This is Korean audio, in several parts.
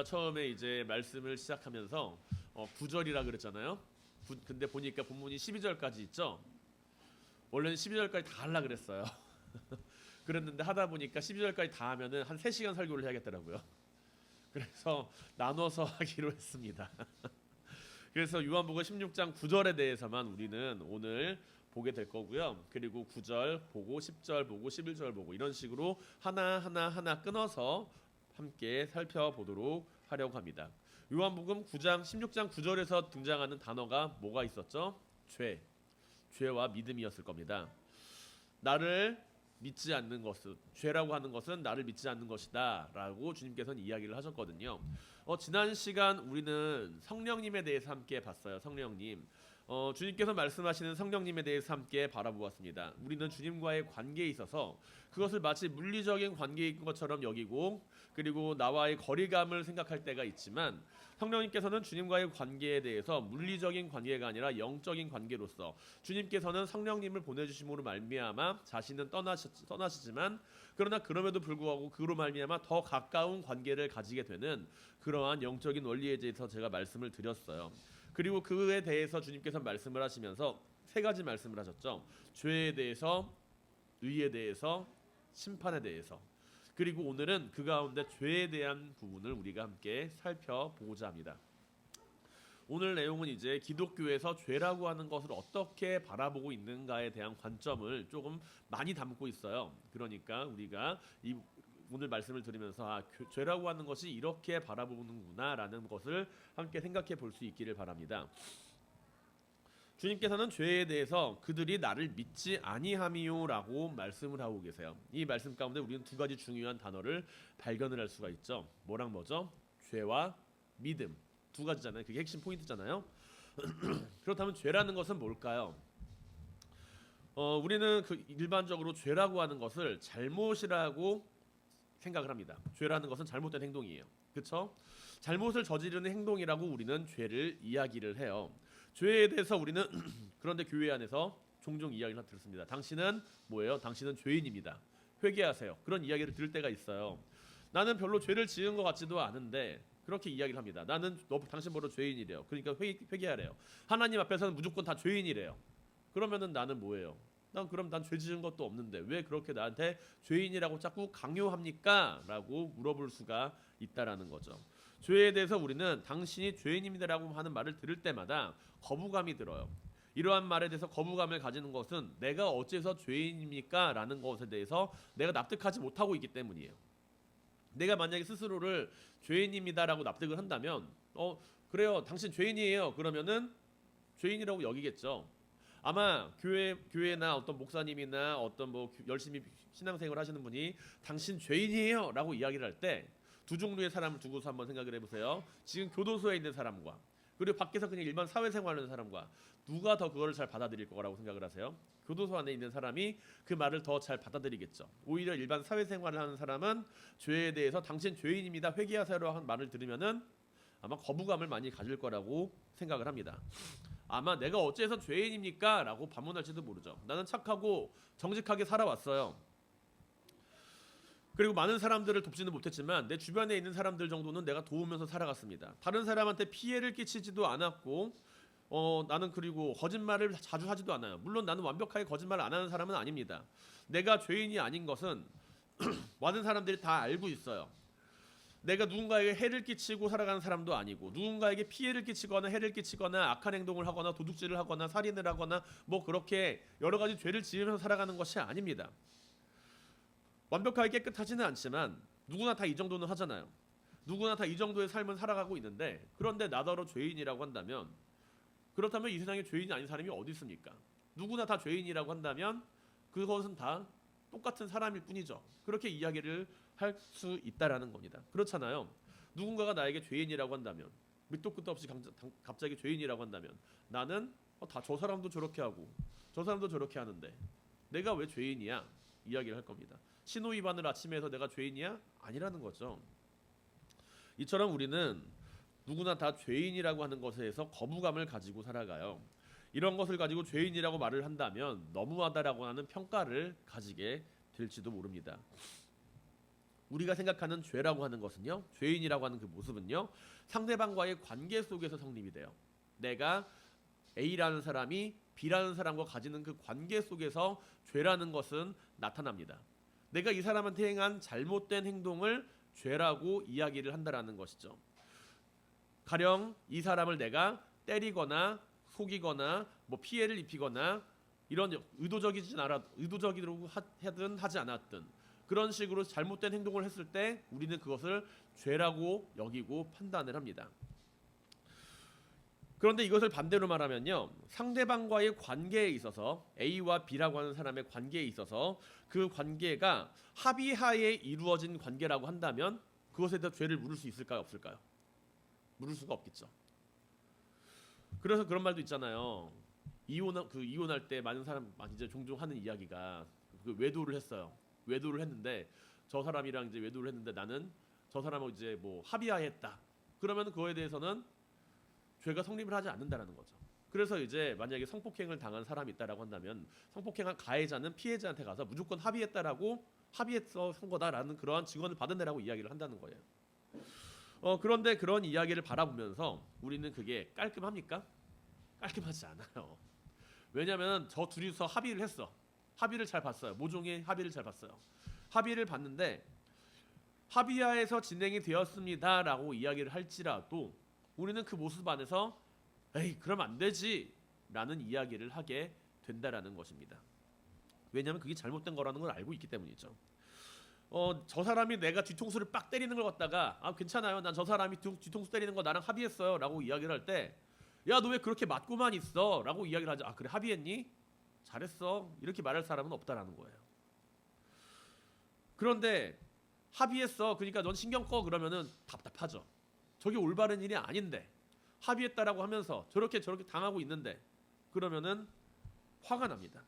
제가 처음에 이제 말씀을 시작하면서 9절이라 그랬잖아요. 근데 보니까 본문이 12절까지 있죠. 원래는 12절까지 다 하려고 그랬어요. 그랬는데 하다 보니까 12절까지 다 하면은 한 3시간 설교를 해야겠더라고요. 그래서 나눠서 하기로 했습니다. 그래서 요한복음 16장 9절에 대해서만 우리는 오늘 보게 될 거고요. 그리고 9절 보고 10절 보고 11절 보고 이런 식으로 하나 끊어서 함께 살펴보도록 하려고 합니다. 요한복음 9장 16장 9절에서 등장하는 단어가 뭐가 있었죠? 죄와 믿음이었을 겁니다. 나를 믿지 않는 것은, 죄라고 하는 것은 나를 믿지 않는 것이다 라고 주님께서는 이야기를 하셨거든요. 지난 시간 우리는 성령님에 대해서 함께 봤어요. 성령님, 주님께서 말씀하시는 성령님에 대해서 함께 바라보았습니다. 우리는 주님과의 관계에 있어서 그것을 마치 물리적인 관계인 것처럼 여기고, 그리고 나와의 거리감을 생각할 때가 있지만, 성령님께서는 주님과의 관계에 대해서 물리적인 관계가 아니라 영적인 관계로서 주님께서는 성령님을 보내주심으로 말미암아 자신은 떠나시지만, 그러나 그럼에도 불구하고 그로 말미암아 더 가까운 관계를 가지게 되는 그러한 영적인 원리에 대해서 제가 말씀을 드렸어요. 그리고 그에 대해서 주님께서 말씀을 하시면서 3가지 말씀을 하셨죠. 죄에 대해서, 의에 대해서, 심판에 대해서. 그리고 오늘은 그 가운데 죄에 대한 부분을 우리가 함께 살펴보고자 합니다. 오늘 내용은 이제 기독교에서 죄라고 하는 것을 어떻게 바라보고 있는가에 대한 관점을 조금 많이 담고 있어요. 그러니까 우리가 오늘 말씀을 들으면서 죄라고 하는 것이 이렇게 바라보는구나라는 것을 함께 생각해 볼 수 있기를 바랍니다. 주님께서는 죄에 대해서 그들이 나를 믿지 아니함이요라고 말씀을 하고 계세요. 이 말씀 가운데 우리는 2가지 중요한 단어를 발견을 할 수가 있죠. 뭐랑 뭐죠? 죄와 믿음. 2가지잖아요. 그게 핵심 포인트잖아요. 그렇다면 죄라는 것은 뭘까요? 우리는 일반적으로 죄라고 하는 것을 잘못이라고 생각을 합니다. 죄라는 것은 잘못된 행동이에요. 그렇죠? 잘못을 저지르는 행동이라고 우리는 죄를 이야기를 해요. 죄에 대해서 우리는 그런데 교회 안에서 종종 이야기를 들었습니다. 당신은 뭐예요? 당신은 죄인입니다. 회개하세요. 그런 이야기를 들을 때가 있어요. 나는 별로 죄를 지은 것 같지도 않은데 그렇게 이야기를 합니다. 당신 바로 죄인이래요. 그러니까 회개하래요. 하나님 앞에서는 무조건 다 죄인이래요. 그러면은 나는 뭐예요? 난 죄 지은 것도 없는데 왜 그렇게 나한테 죄인이라고 자꾸 강요합니까? 라고 물어볼 수가 있다라는 거죠. 죄에 대해서 우리는 당신이 죄인입니다라고 하는 말을 들을 때마다 거부감이 들어요. 이러한 말에 대해서 거부감을 가지는 것은 내가 어째서 죄인입니까? 라는 것에 대해서 내가 납득하지 못하고 있기 때문이에요. 내가 만약에 스스로를 죄인입니다라고 납득을 한다면 그래요, 당신 죄인이에요. 그러면은 죄인이라고 여기겠죠. 아마 교회나 어떤 목사님이나 어떤 열심히 신앙생활 하시는 분이 당신 죄인이에요 라고 이야기를 할 때 2 종류의 사람을 두고서 한번 생각을 해보세요. 지금 교도소에 있는 사람과 그리고 밖에서 그냥 일반 사회생활하는 사람과 누가 더 그거를 잘 받아들일 거라고 생각을 하세요? 교도소 안에 있는 사람이 그 말을 더 잘 받아들이겠죠. 오히려 일반 사회생활을 하는 사람은 죄에 대해서 당신 죄인입니다, 회개하세요라고 하는 말을 들으면은 아마 거부감을 많이 가질 거라고 생각을 합니다. 아마 내가 어째서 죄인입니까? 라고 반문할지도 모르죠. 나는 착하고 정직하게 살아왔어요. 그리고 많은 사람들을 돕지는 못했지만 내 주변에 있는 사람들 정도는 내가 도우면서 살아갔습니다. 다른 사람한테 피해를 끼치지도 않았고 나는 그리고 거짓말을 자주 하지도 않아요. 물론 나는 완벽하게 거짓말을 안 하는 사람은 아닙니다. 내가 죄인이 아닌 것은 많은 사람들이 다 알고 있어요. 내가 누군가에게 해를 끼치고 살아가는 사람도 아니고 누군가에게 피해를 끼치거나 해를 끼치거나 악한 행동을 하거나 도둑질을 하거나 살인을 하거나 그렇게 여러 가지 죄를 지으면서 살아가는 것이 아닙니다. 완벽하게 깨끗하지는 않지만 누구나 다 이 정도는 하잖아요. 누구나 다 이 정도의 삶을 살아가고 있는데 그런데 나더러 죄인이라고 한다면, 그렇다면 이 세상에 죄인이 아닌 사람이 어디 있습니까? 누구나 다 죄인이라고 한다면 그것은 다 똑같은 사람일 뿐이죠. 그렇게 이야기를 할 수 있다라는 겁니다. 그렇잖아요. 누군가가 나에게 죄인이라고 한다면, 밑도 끝도 없이 갑자기 죄인이라고 한다면 나는 다 저 사람도 저렇게 하고 저 사람도 저렇게 하는데 내가 왜 죄인이야? 이야기를 할 겁니다. 신호 위반을 아침에 해서 내가 죄인이야? 아니라는 거죠. 이처럼 우리는 누구나 다 죄인이라고 하는 것에 대해서 거부감을 가지고 살아가요. 이런 것을 가지고 죄인이라고 말을 한다면 너무하다라고 하는 평가를 가지게 될지도 모릅니다. 우리가 생각하는 죄라고 하는 것은요, 죄인이라고 하는 그 모습은요, 상대방과의 관계 속에서 성립이 돼요. 내가 A라는 사람이 B라는 사람과 가지는 그 관계 속에서 죄라는 것은 나타납니다. 내가 이 사람한테 행한 잘못된 행동을 죄라고 이야기를 한다라는 것이죠. 가령 이 사람을 내가 때리거나 속이거나 뭐 피해를 입히거나 이런 의도적으로 하든 하지 않았든 그런 식으로 잘못된 행동을 했을 때 우리는 그것을 죄라고 여기고 판단을 합니다. 그런데 이것을 반대로 말하면요, 상대방과의 관계에 있어서 A와 B라고 하는 사람의 관계에 있어서 그 관계가 합의하에 이루어진 관계라고 한다면 그것에 대해 죄를 물을 수 있을까요, 없을까요? 물을 수가 없겠죠. 그래서 그런 말도 있잖아요. 이혼할 때 많은 사람 이제 종종 하는 이야기가 그 외도를 했어요. 외도를 했는데 저 사람이랑 이제 외도를 했는데 나는 저 사람하고 이제 뭐 합의하에 했다. 그러면 그거에 대해서는 죄가 성립을 하지 않는다라는 거죠. 그래서 이제 만약에 성폭행을 당한 사람이 있다라고 한다면 성폭행한 가해자는 피해자한테 가서 무조건 합의해서 한 거다라는 그러한 증언을 받아내라고 이야기를 한다는 거예요. 그런데 그런 이야기를 바라보면서 우리는 그게 깔끔합니까? 깔끔하지 않아요. 왜냐하면 저 둘이서 합의를 했어. 합의를 잘 봤어요. 모종의 합의를 잘 봤어요. 합의를 봤는데 합의하에서 진행이 되었습니다라고 이야기를 할지라도 우리는 그 모습 안에서 에이 그럼 안 되지 라는 이야기를 하게 된다라는 것입니다. 왜냐하면 그게 잘못된 거라는 걸 알고 있기 때문이죠. 저 사람이 내가 뒤통수를 빡 때리는 걸 갖다가 괜찮아요. 난 저 사람이 뒤통수 때리는 거 나랑 합의했어요 라고 이야기를 할 때 야 너 왜 그렇게 맞고만 있어 라고 이야기를 하죠. 그래 합의했니? 잘했어. 이렇게 말할 사람은 없다라는 거예요. 그런데 합의했어. 그러니까 넌 신경 꺼 그러면은 답답하죠. 저게 올바른 일이 아닌데 합의했다라고 하면서 저렇게 당하고 있는데 그러면은 화가 납니다.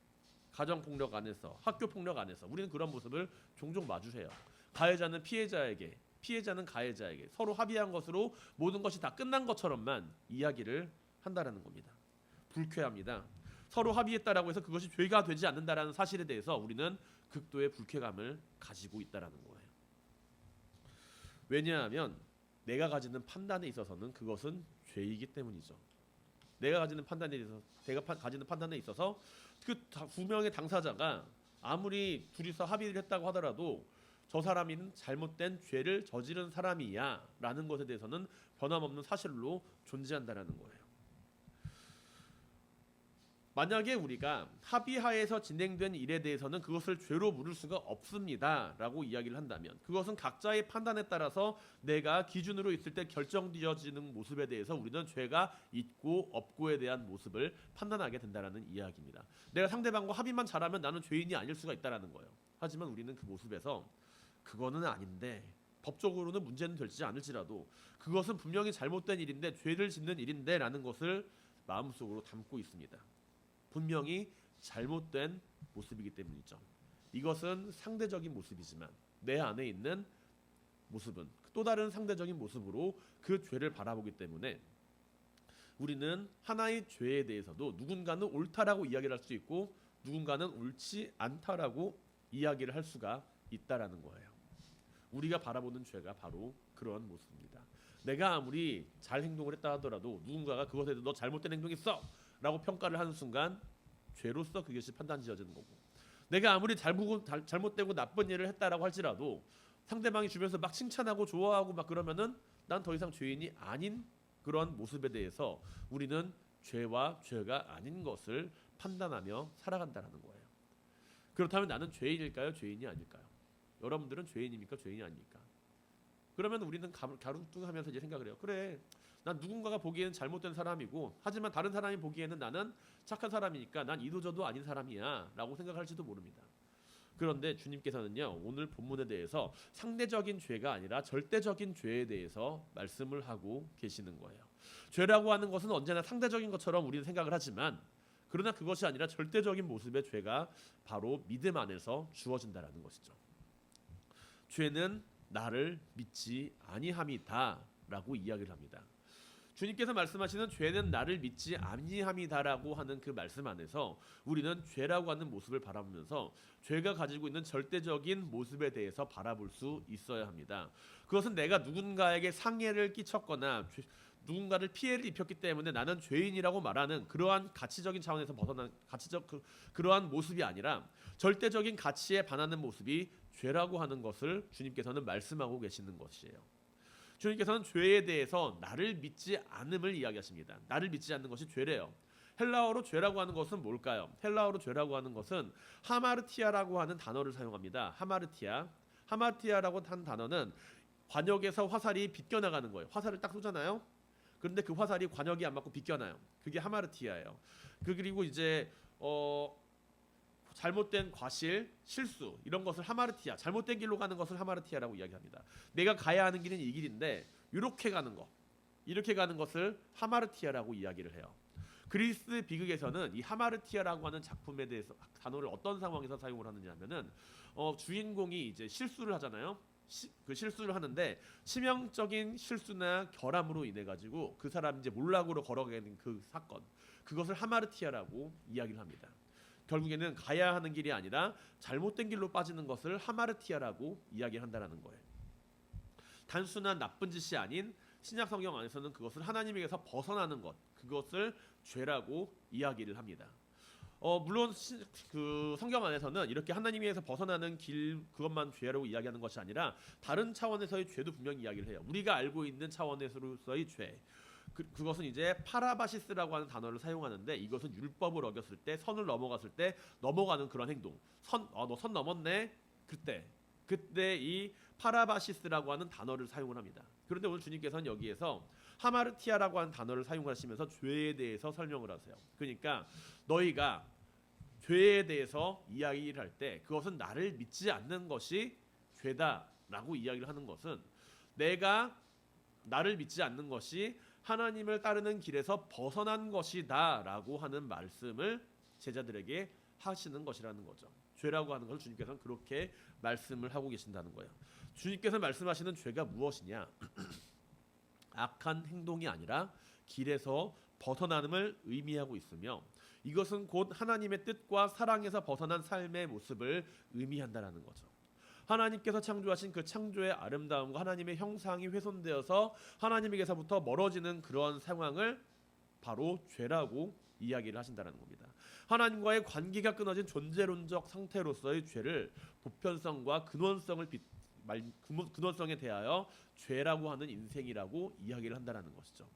가정폭력 안에서 학교폭력 안에서 우리는 그런 모습을 종종 마주해요. 가해자는 피해자에게 피해자는 가해자에게 서로 합의한 것으로 모든 것이 다 끝난 것처럼만 이야기를 한다라는 겁니다. 불쾌합니다. 서로 합의했다라고 해서 그것이 죄가 되지 않는다라는 사실에 대해서 우리는 극도의 불쾌감을 가지고 있다라는 거예요. 왜냐하면 내가 가지는 판단에 있어서는 그것은 죄이기 때문이죠. 내가 가지는 판단에 있어서 그 두 명의 당사자가 아무리 둘이서 합의를 했다고 하더라도 저 사람은 잘못된 죄를 저지른 사람이야 라는 것에 대해서는 변함없는 사실로 존재한다라는 거예요. 만약에 우리가 합의하에서 진행된 일에 대해서는 그것을 죄로 물을 수가 없습니다 라고 이야기를 한다면 그것은 각자의 판단에 따라서 내가 기준으로 있을 때 결정되어지는 모습에 대해서 우리는 죄가 있고 없고에 대한 모습을 판단하게 된다는 이야기입니다. 내가 상대방과 합의만 잘하면 나는 죄인이 아닐 수가 있다는 거예요. 하지만 우리는 그 모습에서 그거는 아닌데 법적으로는 문제는 될지 않을지라도 그것은 분명히 잘못된 일인데 죄를 짓는 일인데 라는 것을 마음속으로 담고 있습니다. 분명히 잘못된 모습이기 때문이죠. 이것은 상대적인 모습이지만 내 안에 있는 모습은 또 다른 상대적인 모습으로 그 죄를 바라보기 때문에 우리는 하나의 죄에 대해서도 누군가는 옳다라고 이야기를 할 수 있고 누군가는 옳지 않다라고 이야기를 할 수가 있다라는 거예요. 우리가 바라보는 죄가 바로 그런 모습입니다. 내가 아무리 잘 행동을 했다 하더라도 누군가가 그것에 대해서 너 잘못된 행동했어 라고 평가를 하는 순간 죄로서 그것이 판단지어지는 거고 내가 아무리 잘못되고 나쁜 일을 했다라고 할지라도 상대방이 주변에서 막 칭찬하고 좋아하고 막 그러면은 난 더 이상 죄인이 아닌 그런 모습에 대해서 우리는 죄와 죄가 아닌 것을 판단하며 살아간다는 거예요. 그렇다면 나는 죄인일까요? 죄인이 아닐까요? 여러분들은 죄인입니까? 죄인이 아닙니까? 그러면 우리는 가로등하면서 이제 생각을 해요. 그래, 난 누군가가 보기에는 잘못된 사람이고 하지만 다른 사람이 보기에는 나는 착한 사람이니까 난 이도저도 아닌 사람이야 라고 생각할지도 모릅니다. 그런데 주님께서는요 오늘 본문에 대해서 상대적인 죄가 아니라 절대적인 죄에 대해서 말씀을 하고 계시는 거예요. 죄라고 하는 것은 언제나 상대적인 것처럼 우리는 생각을 하지만 그러나 그것이 아니라 절대적인 모습의 죄가 바로 믿음 안에서 주어진다라는 것이죠. 죄는 나를 믿지 아니함이다 라고 이야기를 합니다. 주님께서 말씀하시는 죄는 나를 믿지 아니함이다라고 하는 그 말씀 안에서 우리는 죄라고 하는 모습을 바라보면서 죄가 가지고 있는 절대적인 모습에 대해서 바라볼 수 있어야 합니다. 그것은 내가 누군가에게 상해를 끼쳤거나 누군가를 피해를 입혔기 때문에 나는 죄인이라고 말하는 그러한 가치적인 차원에서 벗어난 그러한 모습이 아니라 절대적인 가치에 반하는 모습이 죄라고 하는 것을 주님께서는 말씀하고 계시는 것이에요. 주님께서는 죄에 대해서 나를 믿지 않음을 이야기하십니다. 나를 믿지 않는 것이 죄래요. 헬라어로 죄라고 하는 것은 뭘까요? 헬라어로 죄라고 하는 것은 하마르티아라고 하는 단어를 사용합니다. 하마르티아라고 한 단어는 관역에서 화살이 비껴나가는 거예요. 화살을 딱 쏘잖아요. 그런데 그 화살이 관역이 안 맞고 비껴나요. 그게 하마르티아예요. 그리고 이제 잘못된 과실, 실수 이런 것을 하마르티아, 잘못된 길로 가는 것을 하마르티아라고 이야기합니다. 내가 가야 하는 길은 이 길인데 이렇게 가는 것을 하마르티아라고 이야기를 해요. 그리스 비극에서는 이 하마르티아라고 하는 작품에 대해서 단어를 어떤 상황에서 사용을 하느냐면은 주인공이 이제 실수를 하잖아요. 그 실수를 하는데 치명적인 실수나 결함으로 인해 가지고 그 사람 이제 몰락으로 걸어가는 그 사건, 그것을 하마르티아라고 이야기를 합니다. 결국에는 가야 하는 길이 아니라 잘못된 길로 빠지는 것을 하마르티아라고 이야기한다라는 거예요. 단순한 나쁜 짓이 아닌 신약 성경 안에서는 그것을 하나님에게서 벗어나는 것, 그것을 죄라고 이야기를 합니다. 물론 그 성경 안에서는 이렇게 하나님에게서 벗어나는 길 그것만 죄라고 이야기하는 것이 아니라 다른 차원에서의 죄도 분명히 이야기를 해요. 우리가 알고 있는 차원에서의 죄. 그것은 이제 파라바시스라고 하는 단어를 사용하는데 이것은 율법을 어겼을 때 선을 넘어갔을 때 넘어가는 그런 행동. 너 선 넘었네. 그때 이 파라바시스라고 하는 단어를 사용을 합니다. 그런데 오늘 주님께서는 여기에서 하마르티아라고 하는 단어를 사용하시면서 죄에 대해서 설명을 하세요. 그러니까 너희가 죄에 대해서 이야기를 할 때 그것은 나를 믿지 않는 것이 죄다라고 이야기를 하는 것은 내가 나를 믿지 않는 것이 하나님을 따르는 길에서 벗어난 것이다라고 하는 말씀을 제자들에게 하시는 것이라는 거죠. 죄라고 하는 것을 주님께서는 그렇게 말씀을 하고 계신다는 거예요. 주님께서 말씀하시는 죄가 무엇이냐? 악한 행동이 아니라 길에서 벗어남을 의미하고 있으며 이것은 곧 하나님의 뜻과 사랑에서 벗어난 삶의 모습을 의미한다라는 거죠. 하나님께서 창조하신 그 창조의 아름다움과 하나님의 형상이 훼손되어서 하나님에게서부터 멀어지는 그런 상황을 바로 죄라고 이야기를 하신다는 겁니다. 하나님과의 관계가 끊어진 존재론적 상태로서의 죄를 보편성과 근원성에 대하여 죄라고 하는 인생이라고 이야기를 한다는 것이죠.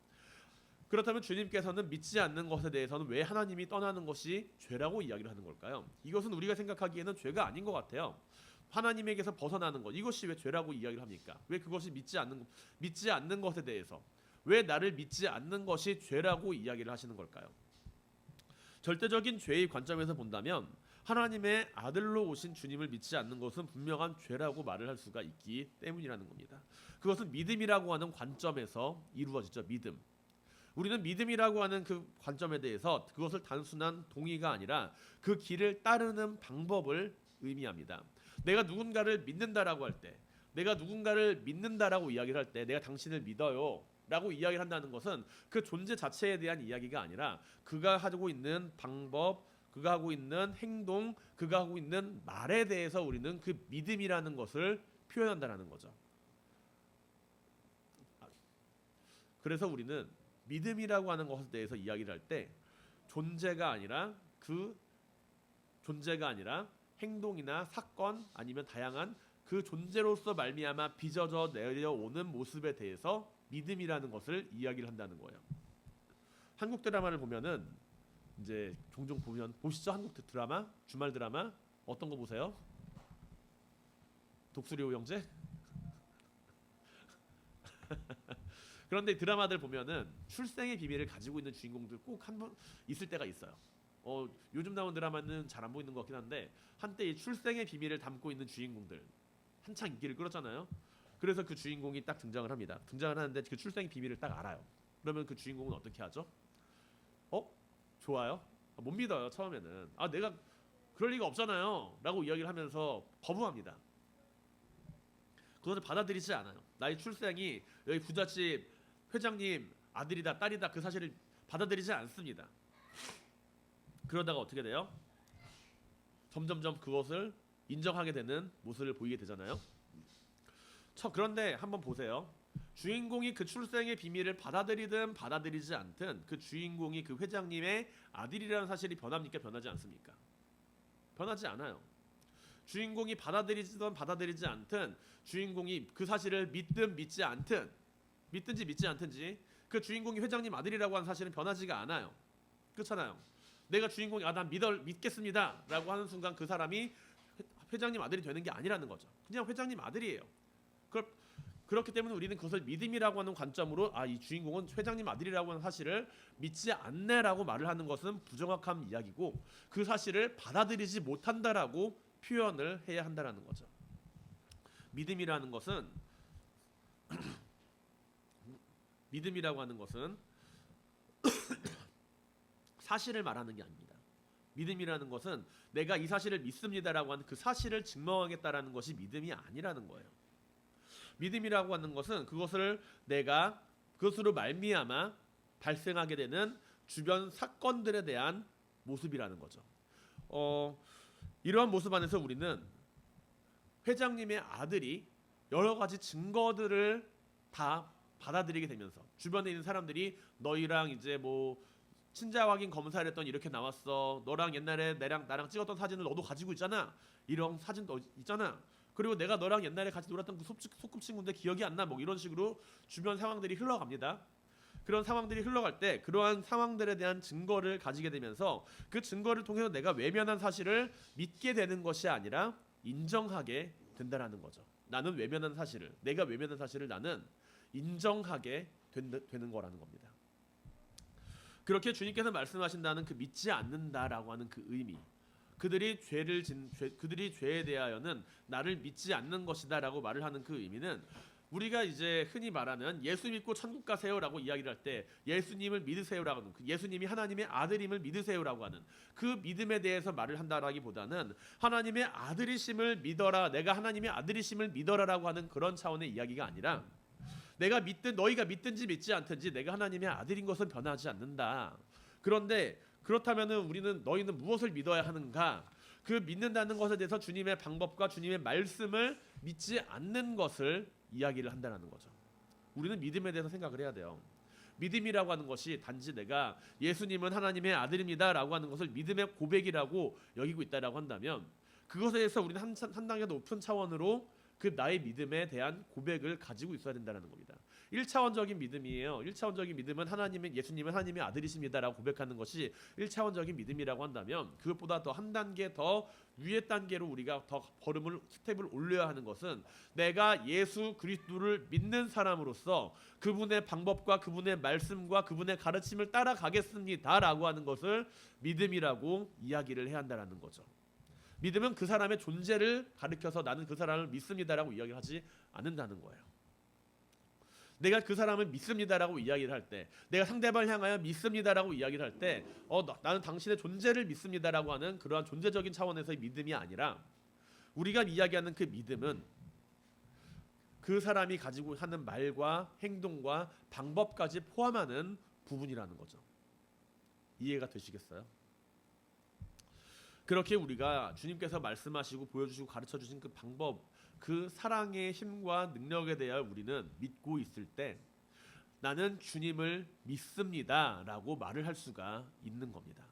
그렇다면 주님께서는 믿지 않는 것에 대해서는 왜 하나님이 떠나는 것이 죄라고 이야기를 하는 걸까요? 이것은 우리가 생각하기에는 죄가 아닌 것 같아요. 하나님에게서 벗어나는 것, 이것이 왜 죄라고 이야기를 합니까? 왜 그것이 믿지 않는 것에 대해서 왜 나를 믿지 않는 것이 죄라고 이야기를 하시는 걸까요? 절대적인 죄의 관점에서 본다면 하나님의 아들로 오신 주님을 믿지 않는 것은 분명한 죄라고 말을 할 수가 있기 때문이라는 겁니다. 그것은 믿음이라고 하는 관점에서 이루어지죠. 믿음. 우리는 믿음이라고 하는 그 관점에 대해서 그것을 단순한 동의가 아니라 그 길을 따르는 방법을 의미합니다. 내가 누군가를 믿는다라고 할 때, 내가 누군가를 믿는다라고 이야기를 할 때, 내가 당신을 믿어요 라고 이야기를 한다는 것은 그 존재 자체에 대한 이야기가 아니라 그가 하고 있는 방법, 그가 하고 있는 행동, 그가 하고 있는 말에 대해서 우리는 그 믿음이라는 것을 표현한다는 거죠. 그래서 우리는 믿음이라고 하는 것에 대해서 이야기를 할 때 존재가 아니라 행동이나 사건 아니면 다양한 그 존재로서 말미암아 빚어져 내려오는 모습에 대해서 믿음이라는 것을 이야기를 한다는 거예요. 한국 드라마를 보면은 이제 종종 보시죠. 한국 드라마, 주말 드라마 어떤 거 보세요? 독수리 오영재? 그런데 드라마들 보면은 출생의 비밀을 가지고 있는 주인공들 꼭 한 번 있을 때가 있어요. 요즘 나온 드라마는 잘 안 보이는 것 같긴 한데 한때 이 출생의 비밀을 담고 있는 주인공들 한창 인기를 끌었잖아요. 그래서 그 주인공이 딱 등장을 합니다. 등장을 하는데 그 출생의 비밀을 딱 알아요. 그러면 그 주인공은 어떻게 하죠? 좋아요? 못 믿어요. 처음에는. 내가 그럴 리가 없잖아요 라고 이야기를 하면서 거부합니다. 그것을 받아들이지 않아요. 나의 출생이 여기 부잣집 회장님 아들이다 딸이다 그 사실을 받아들이지 않습니다. 그러다가 어떻게 돼요? 점점점 그것을 인정하게 되는 모습을 보이게 되잖아요. 그런데 한번 보세요. 주인공이 그 출생의 비밀을 받아들이든 받아들이지 않든 그 주인공이 그 회장님의 아들이라는 사실이 변합니까? 변하지 않습니까? 변하지 않아요. 주인공이 받아들이든 받아들이지 않든 주인공이 그 사실을 믿든 믿지 않든 믿든지 믿지 않든지 그 주인공이 회장님 아들이라고 하는 사실은 변하지가 않아요. 그렇잖아요. 내가 주인공이 난 믿겠습니다 라고 하는 순간 그 사람이 회장님 아들이 되는 게 아니라는 거죠. 그냥 회장님 아들이에요. 그렇기 때문에 우리는 그것을 믿음이라고 하는 관점으로 이 주인공은 회장님 아들이라고 하는 사실을 믿지 않네라고 말을 하는 것은 부정확한 이야기고 그 사실을 받아들이지 못한다라고 표현을 해야 한다라는 거죠. 믿음이라는 것은 믿음이라고 하는 것은 사실을 말하는 게 아닙니다. 믿음이라는 것은 내가 이 사실을 믿습니다라고 하는 그 사실을 증명하겠다라는 것이 믿음이 아니라는 거예요. 믿음이라고 하는 것은 그것을 내가 그것으로 말미암아 발생하게 되는 주변 사건들에 대한 모습이라는 거죠. 이러한 모습 안에서 우리는 회장님의 아들이 여러 가지 증거들을 다 받아들이게 되면서 주변에 있는 사람들이 너희랑 이제 뭐 친자 확인 검사를 했더니 이렇게 나왔어. 너랑 옛날에 나랑 찍었던 사진을 너도 가지고 있잖아. 이런 사진도 있잖아. 그리고 내가 너랑 옛날에 같이 놀았던 그 소꿉친구인데 기억이 안 나. 뭐 이런 식으로 주변 상황들이 흘러갑니다. 그런 상황들이 흘러갈 때 그러한 상황들에 대한 증거를 가지게 되면서 그 증거를 통해서 내가 외면한 사실을 믿게 되는 것이 아니라 인정하게 된다라는 거죠. 나는 외면한 사실을, 내가 외면한 사실을 나는 인정하게 되는 거라는 겁니다. 그렇게 주님께서 말씀하신다는 그 믿지 않는다라고 하는 그 의미, 그들이 죄에 대하여는 나를 믿지 않는 것이다라고 말을 하는 그 의미는 우리가 이제 흔히 말하는 예수 믿고 천국 가세요라고 이야기를 할 때 예수님을 믿으세요라고 하는 예수님이 하나님의 아들임을 믿으세요라고 하는 그 믿음에 대해서 말을 한다라기보다는 하나님의 아들이심을 믿어라, 내가 하나님의 아들이심을 믿어라라고 하는 그런 차원의 이야기가 아니라 내가 너희가 믿든지 믿지 않든지 내가 하나님의 아들인 것은 변하지 않는다. 그런데 그렇다면은 너희는 무엇을 믿어야 하는가? 그 믿는다는 것에 대해서 주님의 방법과 주님의 말씀을 믿지 않는 것을 이야기를 한다는 거죠. 우리는 믿음에 대해서 생각을 해야 돼요. 믿음이라고 하는 것이 단지 내가 예수님은 하나님의 아들입니다라고 하는 것을 믿음의 고백이라고 여기고 있다라고 한다면 그것에 대해서 우리는 한 단계 높은 차원으로 그 나의 믿음에 대한 고백을 가지고 있어야 된다는 겁니다. 1차원적인 믿음이에요. 1차원적인 믿음은 예수님은 하나님의 아들이십니다라고 고백하는 것이 1차원적인 믿음이라고 한다면 그것보다 더 한 단계 더 위의 단계로 우리가 더 스텝을 올려야 하는 것은 내가 예수 그리스도를 믿는 사람으로서 그분의 방법과 그분의 말씀과 그분의 가르침을 따라가겠습니다라고 하는 것을 믿음이라고 이야기를 해야 한다는 거죠. 믿음은 그 사람의 존재를 가리켜서 나는 그 사람을 믿습니다라고 이야기하지 않는다는 거예요. 내가 그 사람을 믿습니다라고 이야기를 할 때, 내가 상대방을 향하여 믿습니다라고 이야기를 할 때, 나는 당신의 존재를 믿습니다라고 하는 그러한 존재적인 차원에서의 믿음이 아니라 우리가 이야기하는 그 믿음은 그 사람이 가지고 하는 말과 행동과 방법까지 포함하는 부분이라는 거죠. 이해가 되시겠어요? 그렇게 우리가 주님께서 말씀하시고 보여주시고 가르쳐주신 그 방법, 그 사랑의 힘과 능력에 대하여 우리는 믿고 있을 때 나는 주님을 믿습니다 라고 말을 할 수가 있는 겁니다.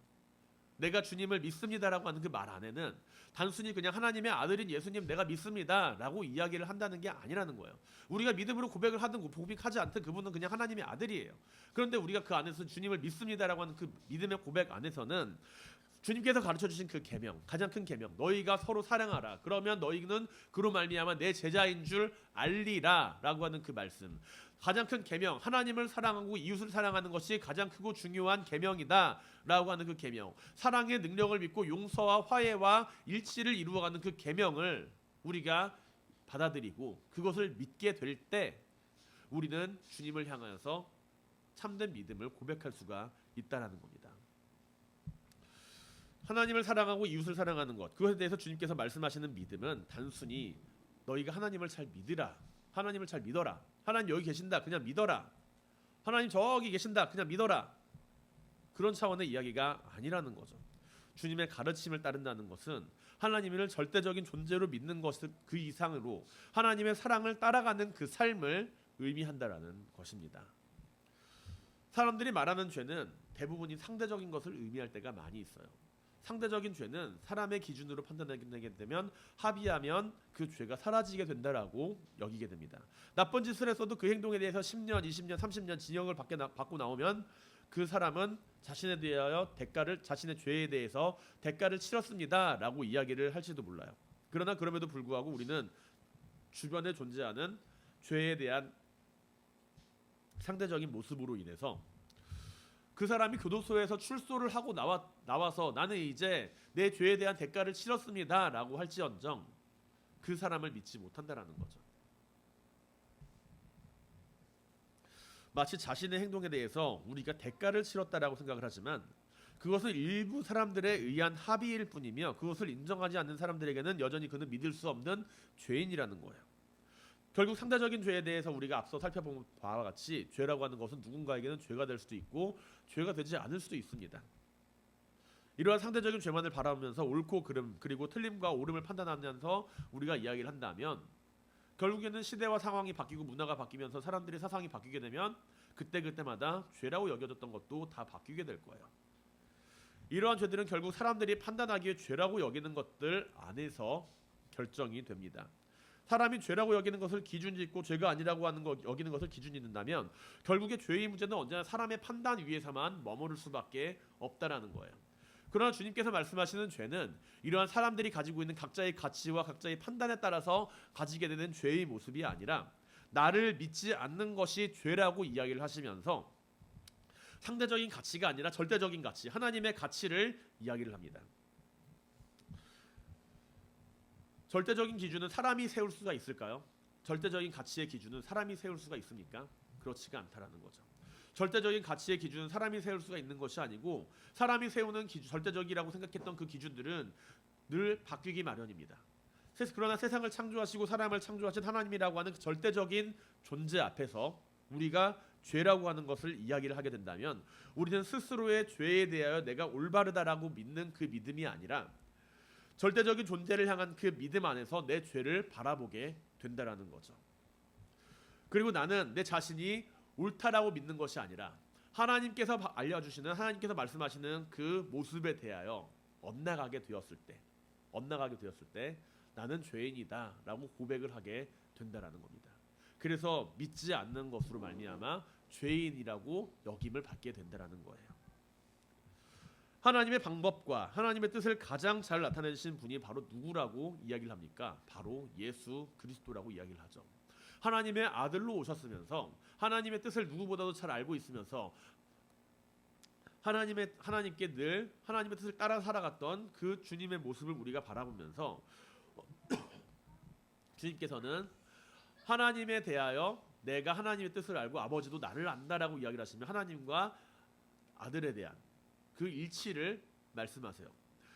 내가 주님을 믿습니다라고 하는 그 말 안에는 단순히 그냥 하나님의 아들인 예수님 내가 믿습니다 라고 이야기를 한다는 게 아니라는 거예요. 우리가 믿음으로 고백을 하든 고백하지 않든 그분은 그냥 하나님의 아들이에요. 그런데 우리가 그 안에서 주님을 믿습니다라고 하는 그 믿음의 고백 안에서는 주님께서 가르쳐주신 그 계명, 가장 큰 계명, 너희가 서로 사랑하라. 그러면 너희는 그로 말미암아 내 제자인 줄 알리라 라고 하는 그 말씀, 가장 큰 계명, 하나님을 사랑하고 이웃을 사랑하는 것이 가장 크고 중요한 계명이다 라고 하는 그 계명, 사랑의 능력을 믿고 용서와 화해와 일치를 이루어가는 그 계명을 우리가 받아들이고 그것을 믿게 될 때 우리는 주님을 향하여서 참된 믿음을 고백할 수가 있다는 겁니다. 하나님을 사랑하고 이웃을 사랑하는 것, 그것에 대해서 주님께서 말씀하시는 믿음은 단순히 너희가 하나님을 잘 믿으라, 하나님을 잘 믿어라, 하나님 여기 계신다 그냥 믿어라, 하나님 저기 계신다. 그냥 믿어라. 그런 차원의 이야기가 아니라는 거죠. 주님의 가르침을 따른다는 것은 하나님을 절대적인 존재로 믿는 것을 그 이상으로 하나님의 사랑을 따라가는 그 삶을 의미한다라는 것입니다. 사람들이 말하는 죄는 대부분이 상대적인 것을 의미할 때가 많이 있어요. 상대적인 죄는 사람의 기준으로 판단하게 되면 합의하면 그 죄가 사라지게 된다라고 여기게 됩니다. 나쁜 짓을 했어도 그 행동에 대해서 10년, 20년, 30년 징역을 받고 나오면 그 사람은 자신에 대하여 자신의 죄에 대해서 대가를 치렀습니다라고 이야기를 할지도 몰라요. 그러나 그럼에도 불구하고 우리는 주변에 존재하는 죄에 대한 상대적인 모습으로 인해서 그 사람이 교도소에서 출소를 하고 나와서 나는 이제 내 죄에 대한 대가를 치렀습니다라고 할지언정 그 사람을 믿지 못한다라는 거죠. 마치 자신의 행동에 대해서 우리가 대가를 치렀다라고 생각을 하지만 그것은 일부 사람들에 의한 합의일 뿐이며 그것을 인정하지 않는 사람들에게는 여전히 그는 믿을 수 없는 죄인이라는 거예요. 결국 상대적인 죄에 대해서 우리가 앞서 살펴본 바와 같이 죄라고 하는 것은 누군가에게는 죄가 될 수도 있고 죄가 되지 않을 수도 있습니다. 이러한 상대적인 죄만을 바라보면서 옳고 그름 그리고 틀림과 옳음을 판단하면서 우리가 이야기를 한다면 결국에는 시대와 상황이 바뀌고 문화가 바뀌면서 사람들의 사상이 바뀌게 되면 그때마다 죄라고 여겨졌던 것도 다 바뀌게 될 거예요. 이러한 죄들은 결국 사람들이 판단하기에 죄라고 여기는 것들 안에서 결정이 됩니다. 사람이 죄라고 여기는 것을 기준 짓고 죄가 아니라고 하는 거 여기는 것을 기준 짓는다면 결국에 죄의 문제는 언제나 사람의 판단 위에서만 머무를 수밖에 없다라는 거예요. 그러나 주님께서 말씀하시는 죄는 이러한 사람들이 가지고 있는 각자의 가치와 각자의 판단에 따라서 가지게 되는 죄의 모습이 아니라 나를 믿지 않는 것이 죄라고 이야기를 하시면서 상대적인 가치가 아니라 절대적인 가치, 하나님의 가치를 이야기를 합니다. 절대적인 기준은 사람이 세울 수가 있을까요? 절대적인 가치의 기준은 사람이 세울 수가 있습니까? 그렇지가 않다라는 거죠. 절대적인 가치의 기준은 사람이 세울 수가 있는 것이 아니고 사람이 세우는 절대적이라고 생각했던 그 기준들은 늘 바뀌기 마련입니다. 그러나 세상을 창조하시고 사람을 창조하신 하나님이라고 하는 그 절대적인 존재 앞에서 우리가 죄라고 하는 것을 이야기를 하게 된다면 우리는 스스로의 죄에 대하여 내가 올바르다라고 믿는 그 믿음이 아니라 절대적인 존재를 향한 그 믿음 안에서 내 죄를 바라보게 된다라는 거죠. 그리고 나는 내 자신이 옳다라고 믿는 것이 아니라 하나님께서 알려주시는 하나님께서 말씀하시는 그 모습에 대하여 엇나가게 되었을 때 나는 죄인이다라고 고백을 하게 된다라는 겁니다. 그래서 믿지 않는 것으로 말미암아 죄인이라고 여김을 받게 된다라는 거예요. 하나님의 방법과 하나님의 뜻을 가장 잘 나타내신 분이 바로 누구라고 이야기를 합니까? 바로 예수 그리스도라고 이야기를 하죠. 하나님의 아들로 오셨으면서 하나님의 뜻을 누구보다도 잘 알고 있으면서 하나님께 늘 하나님의 뜻을 따라 살아갔던 그 주님의 모습을 우리가 바라보면서 주님께서는 하나님에 대하여 내가 하나님의 뜻을 알고 아버지도 나를 안다라고 이야기를 하시며 하나님과 아들에 대한 그 일치를 말씀하세요.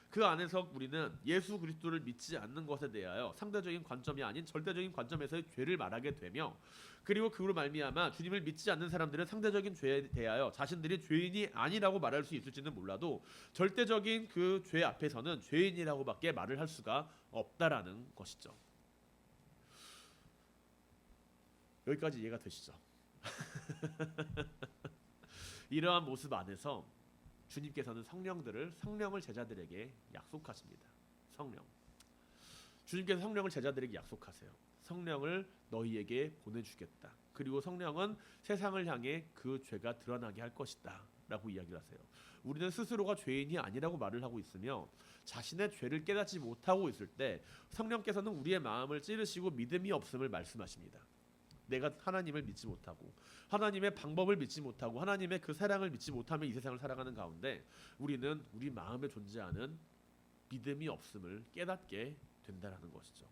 그 안에서 우리는 예수 그리스도를 믿지 않는 것에 대하여 상대적인 관점이 아닌 절대적인 관점에서의 죄를 말하게 되며 그리고 그로 말미암아 주님을 믿지 않는 사람들은 상대적인 죄에 대하여 자신들이 죄인이 아니라고 말할 수 있을지는 몰라도 절대적인 그 죄 앞에서는 죄인이라고밖에 말을 할 수가 없다라는 것이죠. 여기까지 이해가 되시죠? 이러한 모습 안에서 주님께서는 성령을 제자들에게 약속하십니다. 주님께서 성령을 제자들에게 약속하세요. 성령을 너희에게 보내주겠다. 그리고 성령은 세상을 향해 그 죄가 드러나게 할 것이다 라고 이야기를 하세요. 우리는 스스로가 죄인이 아니라고 말을 하고 있으며 자신의 죄를 깨닫지 못하고 있을 때 성령께서는 우리의 마음을 찌르시고 믿음이 없음을 말씀하십니다. 내가 하나님을 믿지 못하고 하나님의 방법을 믿지 못하고 하나님의 그 사랑을 믿지 못하며 이 세상을 살아가는 가운데 우리는 우리 마음에 존재하는 믿음이 없음을 깨닫게 된다라는 것이죠.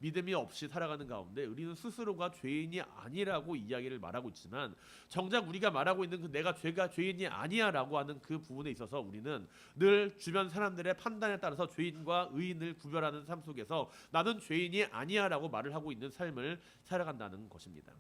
믿음이 없이 살아가는 가운데 우리는 스스로가 죄인이 아니라고 이야기를 말하고 있지만 정작 우리가 말하고 있는 그 내가 죄인이 아니야라고 하는 그 부분에 있어서 우리는 늘 주변 사람들의 판단에 따라서 죄인과 의인을 구별하는 삶 속에서 나는 죄인이 아니야라고 말을 하고 있는 삶을 살아간다는 것입니다.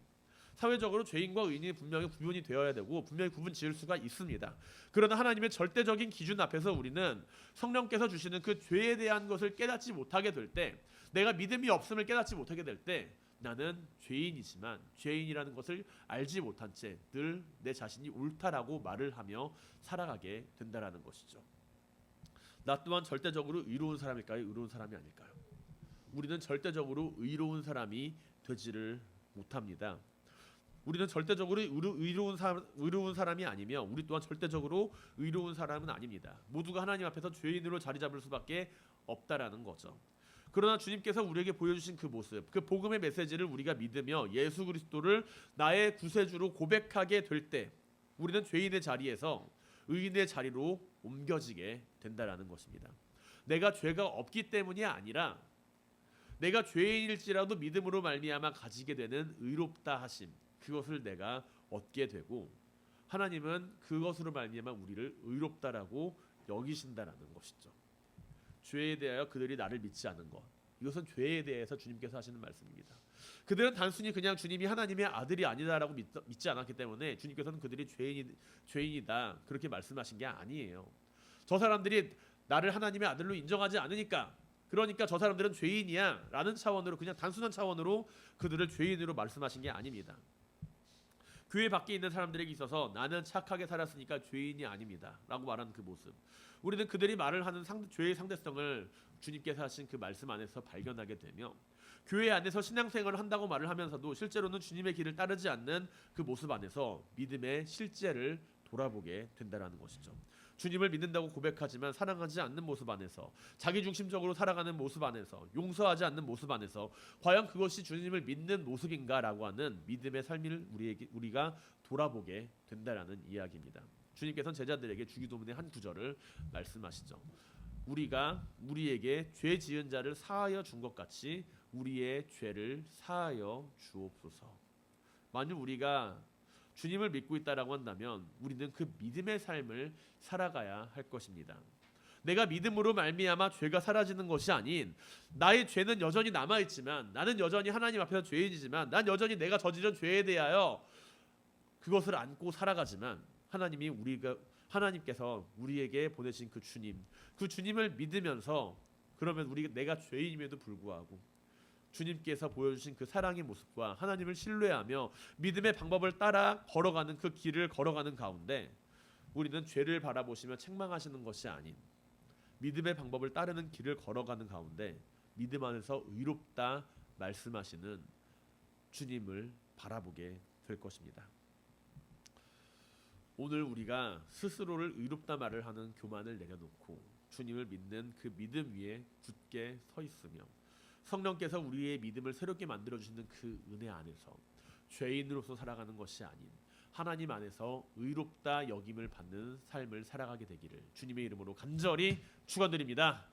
사회적으로 죄인과 의인이 분명히 구분이 되어야 되고 분명히 구분 지을 수가 있습니다. 그러나 하나님의 절대적인 기준 앞에서 우리는 성령께서 주시는 그 죄에 대한 것을 깨닫지 못하게 될 때, 내가 믿음이 없음을 깨닫지 못하게 될 때 나는 죄인이지만 죄인이라는 것을 알지 못한 채 늘 내 자신이 옳다라고 말을 하며 살아가게 된다라는 것이죠. 나 또한 절대적으로 의로운 사람일까요? 의로운 사람이 아닐까요? 우리는 절대적으로 의로운 사람이 되지를 못합니다. 우리는 절대적으로 의로운 사람이 아니며 우리 또한 절대적으로 의로운 사람은 아닙니다. 모두가 하나님 앞에서 죄인으로 자리 잡을 수밖에 없다라는 거죠. 그러나 주님께서 우리에게 보여주신 그 모습, 그 복음의 메시지를 우리가 믿으며 예수 그리스도를 나의 구세주로 고백하게 될 때 우리는 죄인의 자리에서 의인의 자리로 옮겨지게 된다라는 것입니다. 내가 죄가 없기 때문이 아니라 내가 죄인일지라도 믿음으로 말미암아 가지게 되는 의롭다 하심, 그것을 내가 얻게 되고 하나님은 그것으로 말미암아 우리를 의롭다라고 여기신다라는 것이죠. 죄에 대하여 그들이 나를 믿지 않은 것, 이것은 죄에 대해서 주님께서 하시는 말씀입니다. 그들은 단순히 그냥 주님이 하나님의 아들이 아니다라고 믿지 않았기 때문에 주님께서는 그들이 죄인이다 그렇게 말씀하신 게 아니에요. 저 사람들이 나를 하나님의 아들로 인정하지 않으니까, 그러니까 저 사람들은 죄인이야 라는 차원으로, 그냥 단순한 차원으로 그들을 죄인으로 말씀하신 게 아닙니다. 교회 밖에 있는 사람들에게 있어서 나는 착하게 살았으니까 죄인이 아닙니다 라고 말하는 그 모습, 우리는 그들이 말을 하는 죄의 상대성을 주님께서 하신 그 말씀 안에서 발견하게 되며, 교회 안에서 신앙생활을 한다고 말을 하면서도 실제로는 주님의 길을 따르지 않는 그 모습 안에서 믿음의 실제를 돌아보게 된다는 것이죠. 주님을 믿는다고 고백하지만 사랑하지 않는 모습 안에서, 자기중심적으로 살아가는 모습 안에서, 용서하지 않는 모습 안에서 과연 그것이 주님을 믿는 모습인가라고 하는 믿음의 삶을 우리가 돌아보게 된다라는 이야기입니다. 주님께서는 제자들에게 주기도문의 한 구절을 말씀하시죠. 우리가 우리에게 죄 지은 자를 사하여 준 것 같이 우리의 죄를 사하여 주옵소서. 만약 우리가 주님을 믿고 있다라고 한다면 우리는 그 믿음의 삶을 살아가야 할 것입니다. 내가 믿음으로 말미암아 죄가 사라지는 것이 아닌, 나의 죄는 여전히 남아있지만, 나는 여전히 하나님 앞에서 죄인이지만, 난 여전히 내가 저지른 죄에 대하여 그것을 안고 살아가지만 하나님께서 우리에게 보내신 그 주님을 믿으면서, 그러면 내가 죄인임에도 불구하고 주님께서 보여주신 그 사랑의 모습과 하나님을 신뢰하며 믿음의 방법을 따라 걸어가는 그 길을 걸어가는 가운데 우리는 죄를 바라보시며 책망하시는 것이 아닌 믿음의 방법을 따르는 길을 걸어가는 가운데 믿음 안에서 의롭다 말씀하시는 주님을 바라보게 될 것입니다. 오늘 우리가 스스로를 의롭다 말을 하는 교만을 내려놓고 주님을 믿는 그 믿음 위에 굳게 서 있으며 성령께서 우리의 믿음을 새롭게 만들어주시는 그 은혜 안에서 죄인으로서 살아가는 것이 아닌 하나님 안에서 의롭다 여김을 받는 삶을 살아가게 되기를 주님의 이름으로 간절히 축원드립니다.